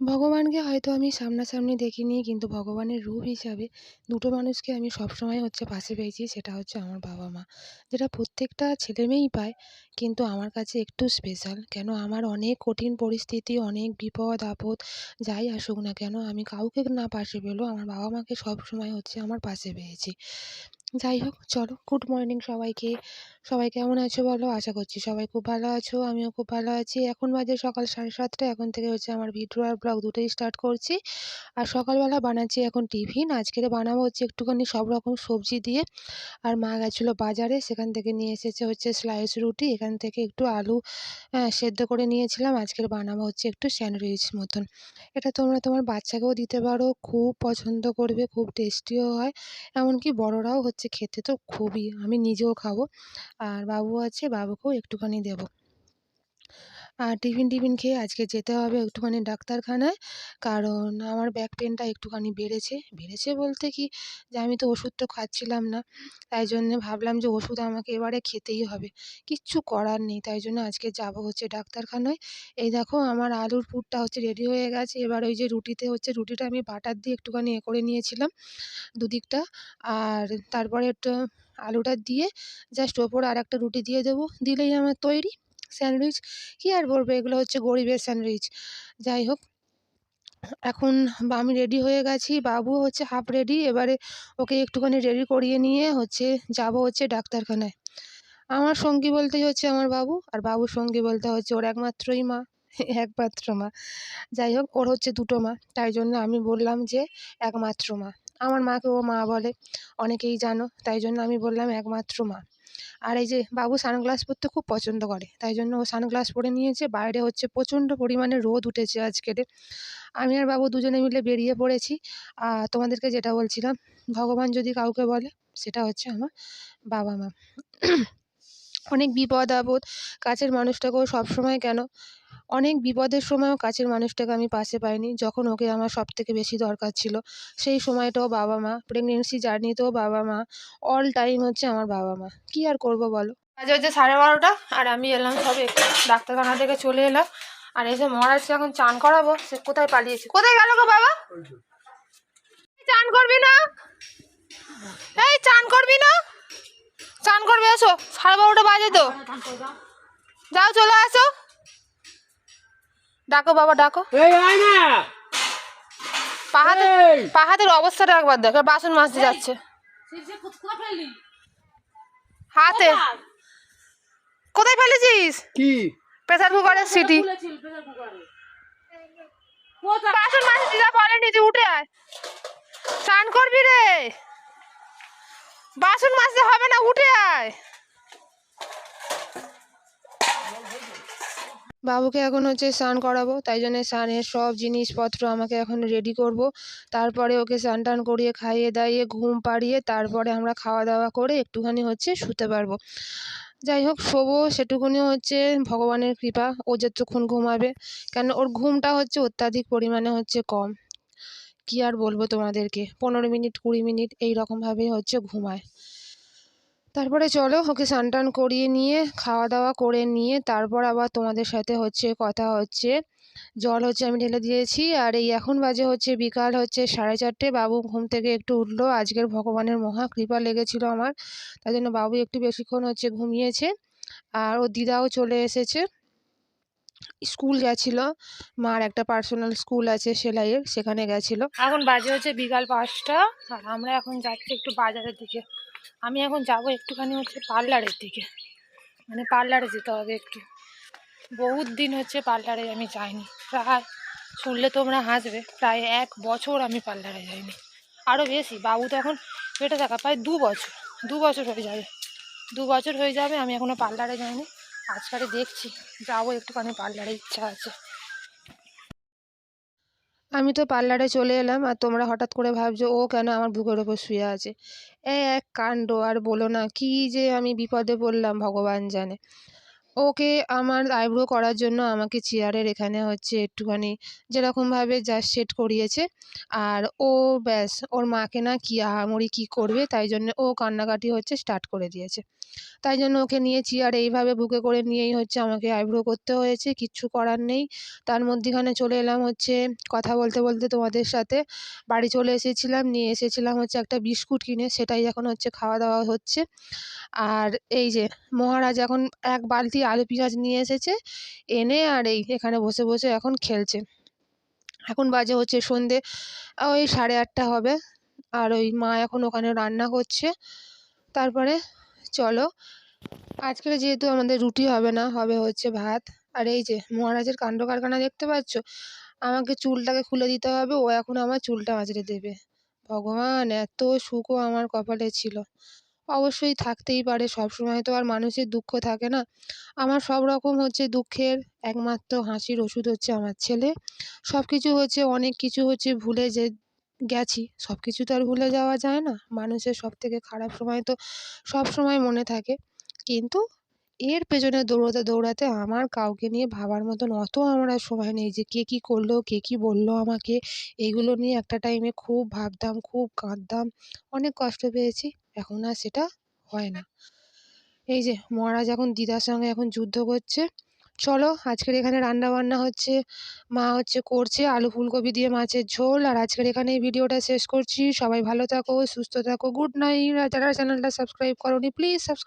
ভগবানকে হয়তো আমি সামনাসামনি দেখিনি, কিন্তু ভগবানের রূপ হিসাবে দুটো মানুষকে আমি সবসময় পাশে পেয়েছি, সেটা হচ্ছে আমার বাবা-মা। যেটা প্রত্যেকটা ছেলেমেয়েই পায়, কিন্তু আমার কাছে একটু স্পেশাল। কেন, আমার অনেক কঠিন পরিস্থিতি, অনেক বিপদ-আপদ যাই আসুক না কেন, আমি কাউকে না পাশে পেলেও আমার বাবা-মাকে সবসময় আমার পাশে পেয়েছি। যাই হোক, চলো, গুড মর্নিং সবাইকে। সবাই কেমন আছো বলো? আশা করছি সবাই খুব ভালো আছো। আমিও খুব ভালো আছি। এখন বাজে সকাল 7:30। এখন থেকে আমার ভিডিও আর ব্লগ দুটোই স্টার্ট করছি। আর সকালবেলা বানাচ্ছি এখন টিফিন। আজকের বানাবো একটুখানি সব রকম সবজি দিয়ে। আর মা গেছিলো বাজারে, সেখান থেকে নিয়ে এসেছে স্লাইস রুটি। এখান থেকে একটু আলু সেদ্ধ করে নিয়েছিলাম। আজকের বানাবো একটু স্যান্ডউইচ মতন। এটা তোমরা তোমার বাচ্চাকেও দিতে পারো, খুব পছন্দ করবে, খুব টেস্টিও হয়। এমনকি বড়রাও খেতে তো খুবই, আমি নিজেও খাবো। আর বাবু আছে, বাবুকেও একটুখানি দেবো। আর টিফিন খেয়ে আজকে যেতে হবে একটুখানি ডাক্তারখানায়। কারণ আমার ব্যাক পেনটা একটুখানি বেড়েছে বলতে কি, যে আমি তো ওষুধ তো খাচ্ছিলাম না। তাই জন্যে ভাবলাম যে ওষুধ আমাকে এবারে খেতেই হবে। কিচ্ছু করার নেই। তাই জন্য আজকে যাবো ডাক্তারখানায়। এই দেখো, আমার আলুর পুরটা রেডি হয়ে গেছে। এবার ওই যে রুটিতে রুটিটা আমি বাটার দিয়ে একটুখানি করে নিয়েছিলাম দুদিকটা। আর তারপরে একটু আলুটা দিয়ে জাস্ট ওপরে আরেকটা রুটি দিয়ে দেবো। দিলেই আমার তৈরি স্যান্ডউইচ। কী আর বলবো, এগুলো গরিবের স্যান্ডউইচ। যাই হোক, এখন আমি রেডি হয়ে গেছি, বাবু হাফ রেডি। এবারে ওকে একটুখানি রেডি করিয়ে নিয়ে যাবো ডাক্তারখানায়। আমার সঙ্গী বলতেই আমার বাবু, আর বাবুর সঙ্গী বলতে ওর একমাত্রই মা, একমাত্র মা। যাই হোক, ওর দুটো মা, তাই জন্য আমি বললাম যে একমাত্র মা। আমার মাকে ও মা বলে, অনেকেই জানো, তাই জন্য আমি বললাম একমাত্র মা। আর এই যে বাবু সানগ্লাস পরতে খুব পছন্দ করে, তাই জন্য ও সানগ্লাস পরে নিয়েছে। বাইরে প্রচণ্ড পরিমাণে রোদ উঠেছে আজকের। আমি আর বাবু দুজনে মিলে বেরিয়ে পড়েছি। আর তোমাদেরকে যেটা বলছিলাম, ভগবান যদি কাউকে বলে, সেটা আমার বাবা-মা। অনেক বিপদ-আপদ কাছের মানুষটাকেও সবসময় কেন, অনেক বিপদের সময়ও কাছের মানুষটাকে আমি পাশে পাইনি। যখন ওকে আমার সবথেকে বেশি দরকার ছিল, সেই সময়টাও বাবা-মা। প্রেগনেন্সি জার্নিতেও বাবা-মা। অল টাইম আমার বাবা-মা। কী আর করবো বলো? আজ 12:30, আর আমি এলাম সবে একটু ডাক্তারখানা থেকে চলে এলাম। আর এই যে মহারাজকে এখন চান করাবো। সে কোথায় পালিয়েছে? কোথায় গেল গো বাবা? চান করবি না? এই চান করবি না? চান করবে, এসো। 12:30 বাজে তো। যাও, চলে আসো। ডাকো বাবা, ডাকো। পাহাড়ের অবস্থাটা একবার দেখ, বাসন মাজতে যাচ্ছে হাতে। কোথায় ফেলেছিস? কি? প্রেসার কুকারের সিটি। বাসন মাজতে যা বলেনি, তুই উঠে আয়। স্নান করবি রে? বাসন মাজতে হবে না, উঠে আয়। বাবুকে এখন স্নান করাবো, তাই জন্য স্নানের সব জিনিসপত্র আমাকে এখন রেডি করব। তারপরে ওকে স্নান টান করিয়ে খাইয়ে দাইয়ে ঘুম পাড়িয়ে তারপরে আমরা খাওয়া দাওয়া করে একটুখানি শুতে পারবো। যাই হোক, শোবো সেটুকুনি ভগবানের কৃপা। ও যতক্ষণ ঘুমাবে, কেন ওর ঘুমটা অত্যাধিক পরিমাণে কম। কি আর বলবো তোমাদেরকে, 15 মিনিট 20 মিনিট এইরকমভাবেই ঘুমায়। তারপরে চলো, ওকে স্নান টান করিয়ে নিয়ে খাওয়া দাওয়া করে নিয়ে তারপর আবার তোমাদের সাথে কথা জল আমি ঢেলে দিয়েছি। আর এই এখন বাজে বিকাল 4:30। বাবু ঘুম থেকে একটু উঠলো। আজকের ভগবানের মহা কৃপা লেগেছিল আমার, তাই জন্য বাবু একটু বেশিক্ষণ ঘুমিয়েছে। আর ওর দিদাও চলে এসেছে, স্কুল গেছিল। মার একটা পার্সোনাল স্কুল আছে সেলাইয়ের, সেখানে গেছিল। এখন বাজে বিকাল 5টা। আর আমরা এখন যাচ্ছি একটু বাজারের দিকে। আমি এখন যাব একটুখানি পার্লারের দিকে, মানে পার্লারে যেতে হবে একটু। বহুত দিন পার্লারে আমি যাইনি, প্রায়, শুনলে তোমরা হাসবে, প্রায় 1 বছর আমি পার্লারে যাইনি। আরও বেশি, বাবু তো এখন পেটে থাকা প্রায় 2 বছর, 2 বছর হয়ে যাবে, 2 বছর হয়ে যাবে আমি এখনও পার্লারে যাইনি। আজকালে দেখছি যাবো একটুখানি পার্লারে, ইচ্ছা আছে। আমি তো পার্লারে চলে এলাম, আর তোমরা হঠাৎ করে ভাবছো ও কেন আমার বুকের ওপর শুয়ে আছে। এক কাণ্ড, আর বলো না, কি যে আমি বিপদে পড়লাম ভগবান জানে। ওকে আমার আইব্রো করার জন্য আমাকে চেয়ারের এখানে হচ্ছে একটুখানি যেরকমভাবে জাস্ট সেট করিয়েছে। আর ও ব্যাস ওর মাকে না কি আহামরি কী করবে, তাই জন্যে ও কান্নাকাটি হচ্ছে স্টার্ট করে দিয়েছে। তাই জন্য ওকে নিয়ে চেয়ারে এইভাবে বুকে করে নিয়েই হচ্ছে আমাকে আইব্রো করতে হয়েছে, কিচ্ছু করার নেই। তার মধ্যিখানে চলে এলাম হচ্ছে কথা বলতে, বলতে তোমাদের সাথে। বাড়ি চলে এসেছিলাম, নিয়ে এসেছিলাম হচ্ছে একটা বিস্কুট কিনে, সেটাই এখন হচ্ছে খাওয়া-দাওয়া হচ্ছে। আর এই যে মহারাজ এখন ১ বালতি আলু পেঁয়াজ নিয়ে এসেছে, এনে আর এই এখানে বসে, বসে এখন খেলছে। এখন বাজে হচ্ছে সন্ধ্যে ওই ৮:৩০ হবে। আর ওই মা এখন ওখানে রান্না করছে। তারপরে চলো, আজকে যেহেতু আমাদের রুটি হবে না, হবে হচ্ছে ভাত। আর এই যে মহারাজের কাণ্ডকারখানা দেখতে পাচ্ছ? আমাকে চুলটাকে খুলে দিতে হবে, ও এখন আমার চুলটা আঁচড়ে দেবে। ভগবান! এত সুখও আমার কপালে ছিল। অবশ্যই থাকতেই পারে, সবসময় তো আর মানুষের দুঃখ থাকে না। আমার সব রকম হচ্ছে দুঃখের একমাত্র হাসির ওষুধ হচ্ছে আমার ছেলে। সবকিছু হচ্ছে অনেক কিছু হচ্ছে ভুলে যে গেছি, সবকিছু তো আর ভুলে যাওয়া যায় না। মানুষের সবথেকে খারাপ সময় তো সবসময় মনে থাকে। কিন্তু এর পেছনে দৌড়াতে, দৌড়াতে আমার কাউকে নিয়ে ভাবার মতন অত আমার আর সময় নেই যে কে কী করলো, কে কী বললো আমাকে। এগুলো নিয়ে একটা টাইমে খুব ভাবতাম, খুব কাঁদতাম, অনেক কষ্ট পেয়েছি। এখন আর সেটা হয় না। এই যে মহারাজ এখন দিদার সঙ্গে এখন যুদ্ধ করছে। চলো আজকের এখানে রান্না-বান্না হচ্ছে, মা হচ্ছে করছে আলু ফুলকপি দিয়ে মাছের ঝোল। আর আজকের এখানে এই ভিডিওটা শেষ করছি। সবাই ভালো থাকো, সুস্থ থাকো। Good night. আর যারা চ্যানেলটা সাবস্ক্রাইব করোনি প্লিজ সাবস্ক্রাইব